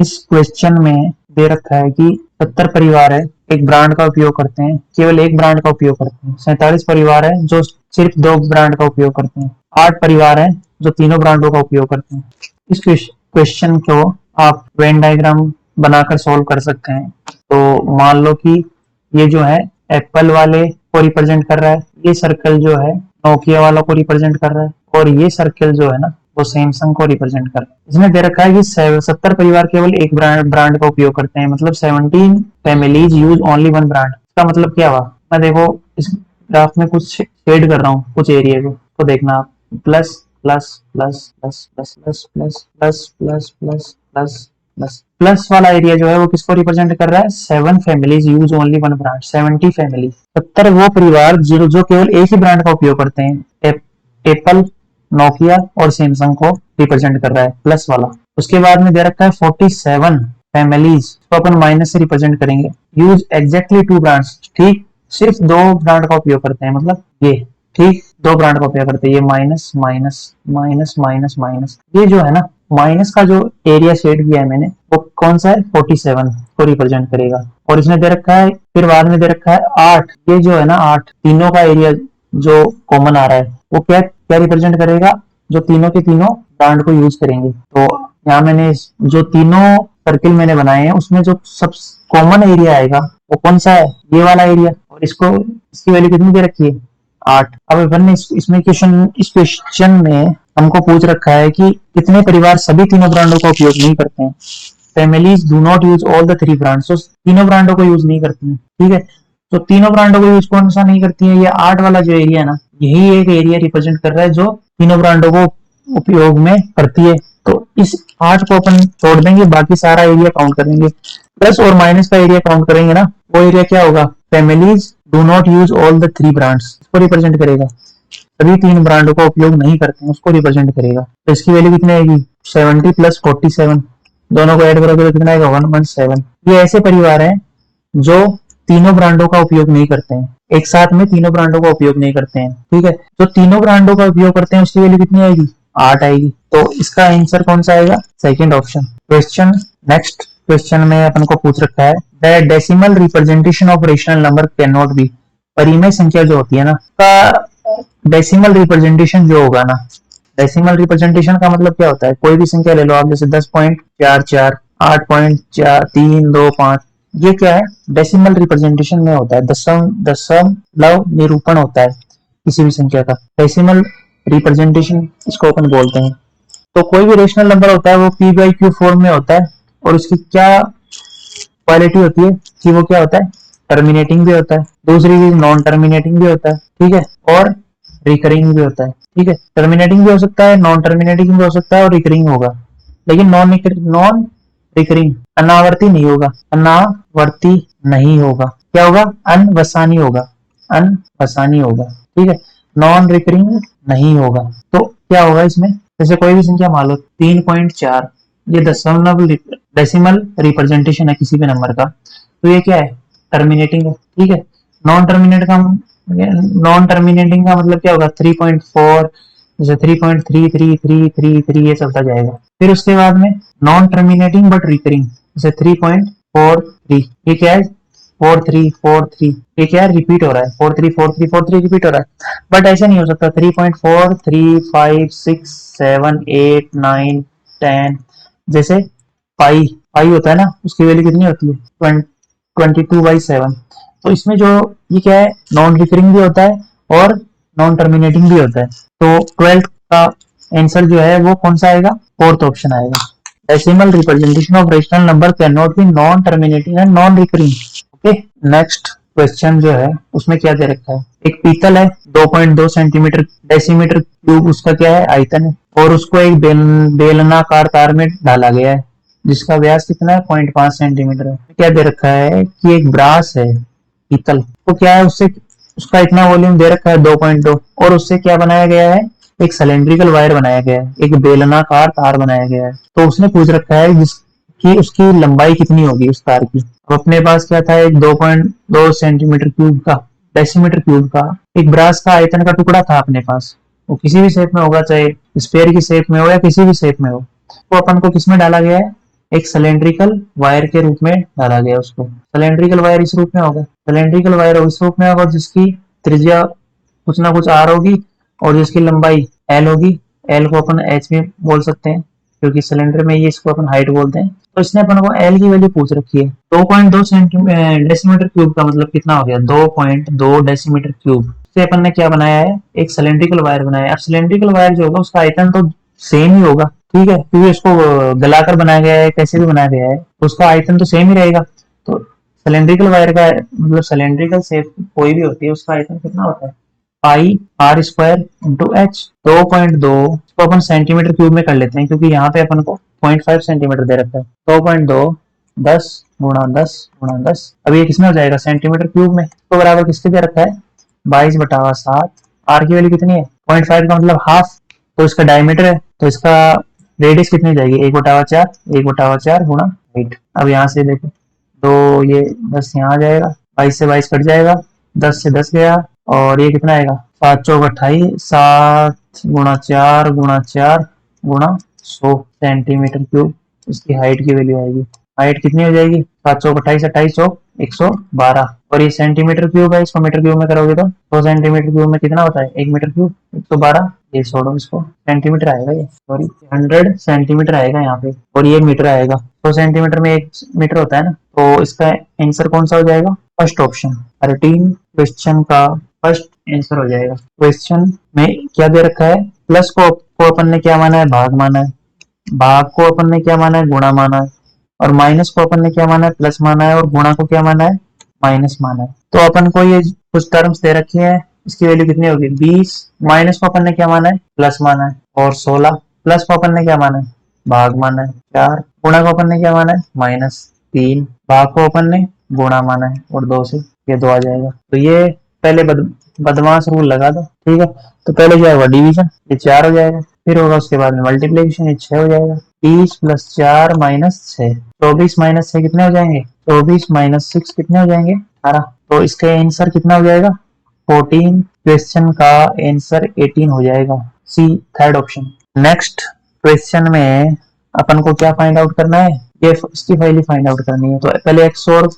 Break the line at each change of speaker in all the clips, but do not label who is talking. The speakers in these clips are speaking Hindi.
इस क्वेश्चन में दे रखा है कि 70 परिवार है एक ब्रांड का उपयोग करते हैं, केवल एक ब्रांड का उपयोग करते हैं। 47 परिवार है जो सिर्फ 2 ब्रांड का उपयोग करते हैं। 8 परिवार है जो तीनों ब्रांडों का उपयोग करते हैं। इस क्वेश्चन को आप वेन डायग्राम बनाकर सॉल्व कर सकते हैं। तो मान लो कि ये जो है एप्पल वाले को रिप्रेजेंट कर रहा है, ये सर्कल जो है नोकिया वाला को रिप्रेजेंट कर रहा है, और ये सर्कल जो है ना वो सैमसंग को रिप्रेजेंट कर रहा है। इसमें दे रखा है कि 70 परिवार केवल एक ब्रांड का उपयोग करते हैं, मतलब 17 families use only one brand. इसका मतलब क्या हुआ? मैं देखो इस ग्राफ में कुछ शेड कर रहा हूँ कुछ एरिया को, तो देखना आप plus plus plus plus plus plus plus plus plus plus plus plus plus वाला एरिया जो है वो किसको रिप्रेजेंट कर रहा है? 7 families use only one brand. 70 family, 70 वो परिवार जो केवल एक ही ब्रांड का उपयोग करते हैं। एप्पल, नोकिया और सैमसंग को रिप्रेजेंट कर रहा है प्लस वाला। उसके बाद में दे रखा है 47 फैमिलीज, तो अपन माइनस से रिप्रेजेंट करेंगे। यूज एग्जैक्टली 2 ब्रांड्स, ठीक सिर्फ 2 ब्रांड का उपयोग करते हैं, मतलब ये ठीक 2 ब्रांड का उपयोग करते हैं। ये minus minus minus minus minus, ये जो है ना माइनस का जो एरिया शेड किया है मैंने वो कौन सा है? 47 को रिप्रेजेंट करेगा। और इसमें दे रखा है, फिर बाद में दे रखा है 8, ये जो है ना 8 तीनों का एरिया जो कॉमन आ रहा है वो क्या क्या रिप्रेजेंट करेगा? जो तीनों के तीनों ब्रांड को यूज करेंगे। तो यहाँ मैंने जो तीनों सर्किल मैंने बनाए हैं उसमें जो सब कॉमन एरिया आएगा वो कौन सा है? ये वाला एरिया। और इसको इसकी वैल्यू कितनी दे रखी है? 8। अब अपन ने इस क्वेश्चन में हमको पूछ रखा है कि कितने परिवार सभी तीनों ब्रांडों का उपयोग नहीं करते हैं। Families do not use all the 3 brands, तो तीनों ब्रांडों को यूज नहीं करती हैं, ठीक है। तो तीनों ब्रांडों को यूज कौन सा नहीं करती है? ये 8 वाला जो एरिया है ना, यही एक एरिया रिप्रेजेंट कर रहा है जो तीनों ब्रांडों को उपयोग में करती है। तो इस 8 को अपन छोड़ देंगे, बाकी सारा एरिया काउंट करेंगे। प्लस और माइनस का एरिया काउंट करेंगे ना, वो एरिया क्या होगा? Families do not use all the 3 brands, इसको रिप्रेजेंट करेगा। सभी 3 ब्रांडों का उपयोग नहीं करते हैं उसको रिप्रेजेंट करेगा। तो इसकी वैल्यू कितनी आएगी? 70 प्लस 47, दोनों को ऐड करोगे तो कितना आएगा? 117। ये ऐसे परिवार हैं जो तीनों ब्रांडों का उपयोग नहीं करते हैं, एक साथ में तीनों ब्रांडों का उपयोग नहीं करते हैं, ठीक है। जो तीनों ब्रांडों का उपयोग करते हैं उसकी वैल्यू कितनी आएगी? 8 आएगी। तो इसका आंसर कौन सा आएगा? Second option. Question next question में अपन को पूछ रखा है the decimal representation of rational number can not be. परिमेय संख्या जो होती है ना का डेसिमल रिप्रेजेंटेशन जो होगा ना, डेसिमल रिप्रेजेंटेशन का मतलब क्या होता है? कोई भी संख्या ले लो आप, जैसे 10.44, 8.325, ये क्या है? डेसिमल रिप्रेजेंटेशन में होता है, दशमलव निरूपण होता है किसी भी संख्या का, डेसिमल रिप्रेजेंटेशन इसको अपन बोलते हैं। तो कोई भी रेशनल नंबर होता है वो p/q फॉर्म में होता है, और उसकी क्या क्वालिटी होती है कि वो क्या होता है? टर्मिनेटिंग भी होता है, दूसरी चीज नॉन टर्मिनेटिंग भी होता है, ठीक है, और रिकरिंग भी होता है, ठीक है। टर्मिनेटिंग भी हो सकता है, नॉन टर्मिनेटिंग भी हो सकता है, और रिकरिंग होगा, लेकिन नॉन रिकरिंग अनावर्ती नहीं होगा, अनावर्ती नहीं होगा। क्या होगा? अनवसानी होगा, अनवसानी होगा, ठीक है। नॉन रिकरिंग नहीं होगा। तो क्या होगा इसमें? जैसे कोई भी संख्या मान लो 3.4, ये दशमलव डेसिमल रिप्रेजेंटेशन है किसी भी नंबर का, तो ये क्या है? टर्मिनेटिंग है, ठीक है। नॉन टर्मिनेटिंग का मतलब क्या होगा? 3.4, जैसे 3.3333 ये चलता जाएगा। फिर उसके बाद में नॉन टर्मिनेटिंग बट रिकरिंग, जैसे 3.43, ये क्या है? 4343, ये क्या है? रिपीट हो रहा है, 434343 रिपीट हो रहा है। बट ऐसे नहीं हो सकता 3.435678910, जैसे पाई होता है ना, उसकी वैल्यू कितनी होती है? 22/7। तो इसमें जो ये क्या है? नॉन रिकरिंग भी होता है और नॉन टर्मिनेटिंग भी होता है। तो 12th का आंसर जो है वो कौन सा आएगा? फोर्थ ऑप्शन आएगा। Decimal representation of rational number can not be non terminating and non recurring. Okay, next question जो है उसमें क्या दे रखा है? एक पीतल है 2.2 सेंटीमीटर डेसीमीटर क्यूब, उसका क्या है? आयतन है, और उसको एक बेलनाकार तार में डाला गया है जिसका व्यास कितना है? 0.5 सेंटीमीटर है। क्या दे रखा है कि एक ब्रास है पीतल, तो क्या है उससे उसका इतना वॉल्यूम दे रखा है 2.2, और उससे क्या बनाया गया है? एक सिलेंड्रिकल वायर बनाया गया है, एक बेलनाकार तार बनाया गया है। तो उसने पूछ रखा है जिसकी उसकी लंबाई कितनी होगी उस तार की। अब अपने पास क्या था? एक 2.2 सेंटीमीटर क्यूब का डेसीमीटर क्यूब का एक ब्रास का आयतन का टुकड़ा था अपने पास। वो किसी भी शेप में होगा, चाहे स्फीयर की शेप में हो या किसी भी शेप में हो। तो अपन को किसमें डाला गया है? एक सिलेंड्रिकल वायर के रूप में डाला गया उसको। सिलेंड्रिकल वायर इस रूप में होगा, सिलेंड्रिकल वायर इस रूप में होगा जिसकी त्रिज्या कुछ ना कुछ आर होगी और जिसकी लंबाई एल होगी। एल को अपन एच में बोल सकते हैं क्योंकि सिलेंडर में ये इसको अपन हाइट बोलते हैं। तो इसने अपन को एल की वैल्यू पूछ रखी है। 2.2 डेसीमीटर क्यूब का मतलब कितना हो गया, 2.2 डेसीमीटर क्यूब से अपन ने क्या बनाया है, एक सिलेंड्रिकल वायर बनाया है। अब सिलेंड्रिकल वायर जो होगा उसका आयतन तो सेम ही होगा, ठीक है, क्योंकि इसको गलाकर बनाया गया है, कैसे भी बनाया गया है, तो उसका आयतन तो सेम ही रहेगा। तो सिलेंड्रिकल वायर का मतलब सिलेंड्रिकल शेप कोई भी होती है उसका आयतन कितना होता है, पाई आर स्क्वायर इंटू एच। 2.2 इसको अपन सेंटीमीटर क्यूब में कर लेते हैं क्योंकि यहाँ पे अपन को 0.5 सेंटीमीटर दे रखा है। 2.2 10 गुणा 10 गुणा 10, अब ये किसमें हो जाएगा, सेंटीमीटर क्यूब में। तो बराबर किसके दे रखा है, 22/7। आर की वैल्यू कितनी है, 0.5 का मतलब हाफ, तो इसका डायमीटर है, तो इसका रेडियस कितनी हो जाएगी, 1/4, 1/4 गुणा 8। अब यहाँ से देखो, तो ये 10 यहाँ आ जाएगा, 22 से 22 कट जाएगा, 10 से 10 गया, और ये कितना आएगा, 7 चौक 28, 7 गुणा 4 गुणा 4 गुणा 100 सेंटीमीटर क्यूब इसकी हाइट की वैल्यू आएगी। हाइट कितनी हो जाएगी, 7 चौक 28, 28 चौक 112, और ये सेंटीमीटर क्यूब है, इसको मीटर क्यूब में करोगे तो 100 सेंटीमीटर क्यूब में कितना होता है, 1 मीटर क्यूब 112, ये छोड़ो इसको, सेंटीमीटर आएगा ये, सॉरी 100 सेंटीमीटर आएगा यहाँ पे, और ये मीटर आएगा। 100 सेंटीमीटर में 1 मीटर होता है ना, तो इसका आंसर कौन सा हो जाएगा, फर्स्ट ऑप्शन। 13 क्वेश्चन का फर्स्ट आंसर हो जाएगा। क्वेश्चन में क्या दे रखा है, प्लस को अपन ने क्या माना है, भाग माना है, भाग को अपन ने क्या माना है, गुणा माना है, और माइनस को अपन ने क्या माना है, प्लस माना है, और गुणा को क्या माना है, माइनस माना है। तो अपन को ये कुछ टर्म्स दे रखी है, इसकी वैल्यू कितनी होगी, 20। माइनस को अपन ने क्या माना है, प्लस माना है, और 16। प्लस को अपन ने क्या माना है, भाग माना है, 4। गुणा को अपन ने क्या माना है, -3। भाग को अपन ने गुणा माना है, और 2 से ये 2 आ जाएगा। तो ये पहले बदमाश रूल लगा दो, ठीक है। तो पहले क्या होगा, डिवीजन, ये 4 हो जाएगा, फिर होगा उसके बाद में मल्टीप्लीकेशन, ये 6 हो जाएगा। 30 + 4 - 6, 24 - 6 कितने हो जाएंगे, 24 - 6 कितने हो जाएंगे, 18। तो इसका आंसर कितना हो जाएगा, 14। क्वेश्चन का आंसर 18 हो जाएगा, सी थर्ड ऑप्शन। नेक्स्ट क्वेश्चन में अपन को क्या फाइंड आउट करना है, ये इसकी वैल्यू फाइंड आउट करनी है। तो पहले एक्स और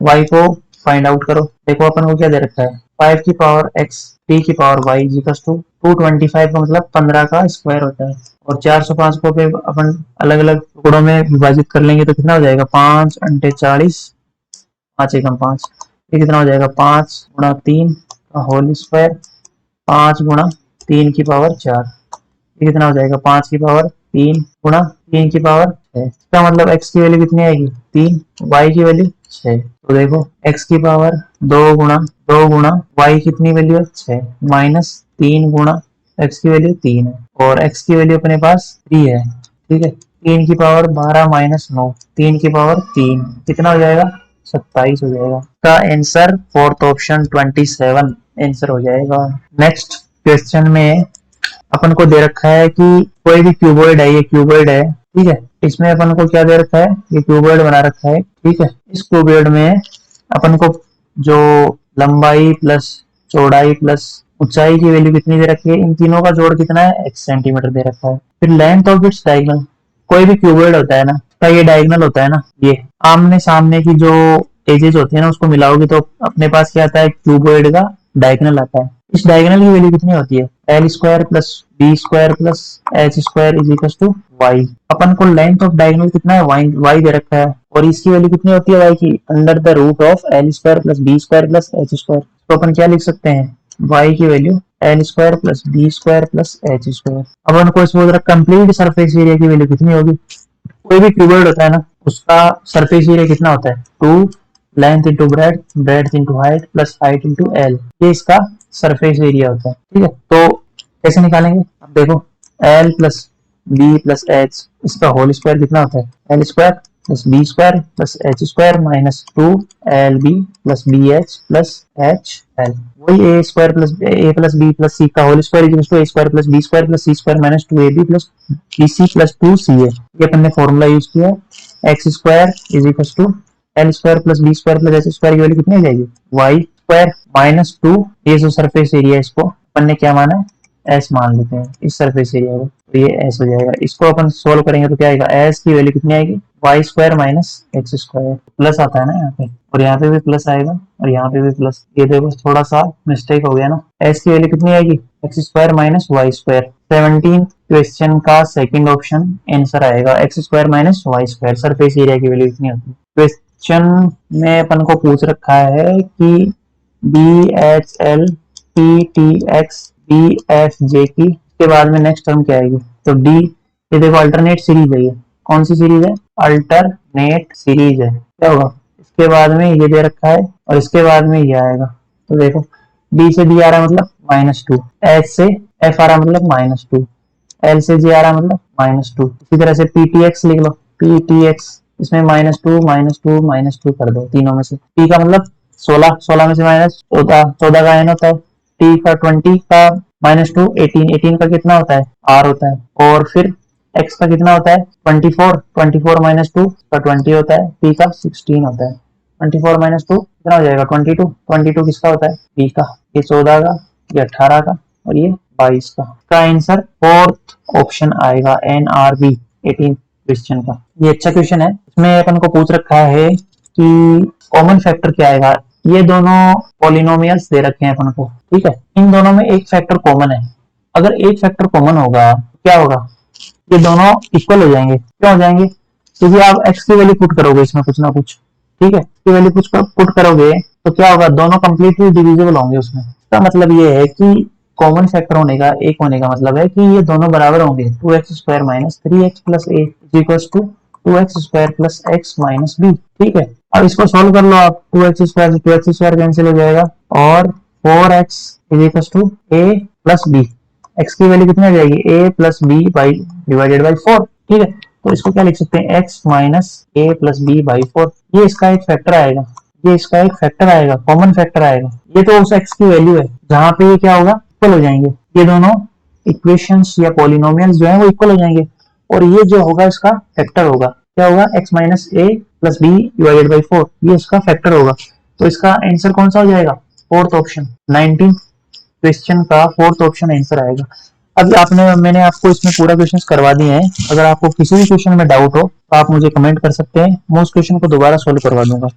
वाई को फाइंड आउट करो। देखो अपन को क्या दे रखा है, 5 की पावर x 3 की पावर y इक्वल्स टू 225 का मतलब 15 का स्क्वायर होता है, और 405 को अपन अलग अलग टुकड़ों में विभाजित कर लेंगे तो कितना हो जाएगा, 5 × 40, 5 एकम 5, ये कितना हो जाएगा, 5 × 3 का होल स्क्वायर, 5 × 3 की पावर 4, ये कितना हो जाएगा, 5 की पावर 3 गुणा 3 की पावर 6। इसका मतलब x की वैल्यू कितनी आएगी, 3, y की वैल्यू 6। तो देखो x की पावर 2 गुणा y कितनी वैल्यू है, 6, -3 गुणा x की वैल्यू 3 है, और x की वैल्यू अपने पास 3 है, ठीक है। 3 की पावर 12 - 9, 3 की पावर 3 कितना हो जाएगा, 27 हो जाएगा। का आंसर फोर्थ ऑप्शन 27 आंसर हो जाएगा। नेक्स्ट क्वेश्चन में अपन को दे रखा है कि कोई भी क्यूबॉइड है, ये क्यूबॉइड है, ठीक है। इसमें अपन को क्या दे रखा है, ये क्यूबॉइड बना रखा है, ठीक है। इस क्यूबॉइड में अपन को जो लंबाई प्लस चौड़ाई प्लस ऊंचाई की वैल्यू कितनी दे रखी है, इन तीनों का जोड़ कितना है, x सेंटीमीटर दे रखा है। फिर लेंथ ऑफ इट्स डायगोनल, कोई भी क्यूबॉइड होता है ना, का ये डायगोनल होता है ना, ये आमने सामने की जो एजेस होती है ना उसको मिलाओगे तो अपने पास क्या आता है, क्यूबॉइड का डायगोनल आता है। इस डायगोनल की वैल्यू कितनी होती है, l² + b² + h² = y। अपन को लेंथ ऑफ डायगोनल कितना है, y दे रखा है, और इसकी वैल्यू कितनी होती है y की, √of l² + b² + h²। तो अपन क्या लिख सकते हैं, y की वैल्यू l² + b² + h²। अपन को इसमें कंप्लीट सरफेस एरिया की वैल्यू कितनी होगी, कोई भी क्यूबॉइड होता है ना उसका सरफेस एरिया कितना होता है, 2 length into breadth into height plus height into L, ये इसका सरफेस एरिया होता है, ठीक है। तो कैसे निकालेंगे, अब देखो L plus B plus H, इसका होल स्क्वायर कितना होता है, l² + b² + h² -2 lb + bh + hl, वही a² + a + b + c का whole square a² + b² + c² -2ab + bc + 2ca। ये अपन ने फॉर्मूला यूज किया है, x² = l² + b² + h² की वैल्यू कितनी आ जाएगी, y² -2, ये जो सरफेस एरिया इसको अपन ने क्या माना है, s मान लेते हैं इस सरफेस एरिया को, तो ये एस हो जाएगा। इसको अपन सोल्व करेंगे तो क्या आएगा, एस की वैल्यू कितनी आएगी, Y square minus X square, plus आता है ना यहाँ पे, और यहाँ पे भी प्लस आएगा और यहाँ पे भी प्लस। ये देखो थोड़ा सा मिस्टेक हो गया ना, एस की वैल्यू कितनी आएगी, X square minus Y square. 17 question का सेकंड ऑप्शन आंसर आएगा, X square minus Y square. Surface area की वैल्यू कितनी होती है। क्वेश्चन में अपन को पूछ रखा है कि B H L T T X B F J की के बाद में नेक्स्ट टर्म क्या आएगी, तो डी। ये देखो अल्टरनेट सीरीज है, ये कौन सी सीरीज है, अल्टरनेट सीरीज है। क्या होगा, इसके बाद में ये दे रखा है और इसके बाद में ये आएगा। तो देखो डी से डी आ रहा है मतलब -2, एच से एफ आ रहा है मतलब -2, एल से जे आ रहा है मतलब -2। इसी तरह से पी टी एक्स लिख लो, पी टी एक्स, इसमें -2 -2 -2 कर दो तीनों में से। पी का मतलब 16, 16 में से -14, 14 का एन होता है। टी का 20 का -2 18, 18 का कितना होता है, आर होता है। और फिर एक्स का कितना होता है 24, 24 -2 का 20 होता है। पी का 16 होता है। 24 -2 कितना हो जाएगा 22, 22 किसका होता है, पी का। ये 14 का, ये 18 का और ये 22 का आंसर फोर्थ ऑप्शन आएगा, NRB 18 क्वेश्चन का। ये अच्छा क्वेश्चन है। इसमें अपन को पूछ रखा है कि कॉमन फैक्टर क्या आएगा। ये दोनों पॉलिनोमियल्स दे रखे हैं अपन को, ठीक है। इन दोनों में एक फैक्टर कॉमन है। अगर एक फैक्टर कॉमन होगा क्या होगा, ये दोनों इक्वल हो जाएंगे। क्यों हो जाएंगे, क्योंकि आप x की वैल्यू पुट करोगे इसमें कुछ ना कुछ, ठीक है। की वैल्यू कुछ पुट करोगे तो क्या होगा, दोनों कंप्लीटली डिविजिबल होंगे उसमें। इसका मतलब ये है कि कॉमन फैक्टर होने का, एक होने का मतलब है कि ये दोनों बराबर होंगे। 2x square minus 3x plus A equals to 2x square plus x minus B, ठीक है। अब इसको सोल्व कर लो आप, 2x स्क्वायर से 2x स्क्वायर कैंसिल हो जाएगा और 4x equals to a plus b। x की वैल्यू कितनी आ जाएगी, a plus B by divided by 4, ठीक है। तो इसको क्या लिख सकते हैं, x minus a plus B by 4। ये इसका एक फैक्टर आएगा, ये इसका एक फैक्टर आएगा, कॉमन फैक्टर आएगा। ये तो उस x की वैल्यू है जहां पे ये क्या होगा, इक्वल हो जाएंगे। ये दोनों इक्वेशंस या पॉलिनोमियल्स जो है वो इक्वल हो जाएंगे और ये जो होगा इसका फैक्टर होगा। क्या होगा, x minus a plus B divided by 4, ये इसका फैक्टर होगा। तो इसका आंसर कौन सा हो जाएगा, फोर्थ ऑप्शन। 19 क्वेश्चन का फोर्थ ऑप्शन आंसर आएगा। अब मैंने आपको इसमें पूरा क्वेश्चन करवा दिए हैं। अगर आपको किसी भी क्वेश्चन में डाउट हो तो आप मुझे कमेंट कर सकते हैं, मैं उस क्वेश्चन को दोबारा सोल्व करवा दूंगा।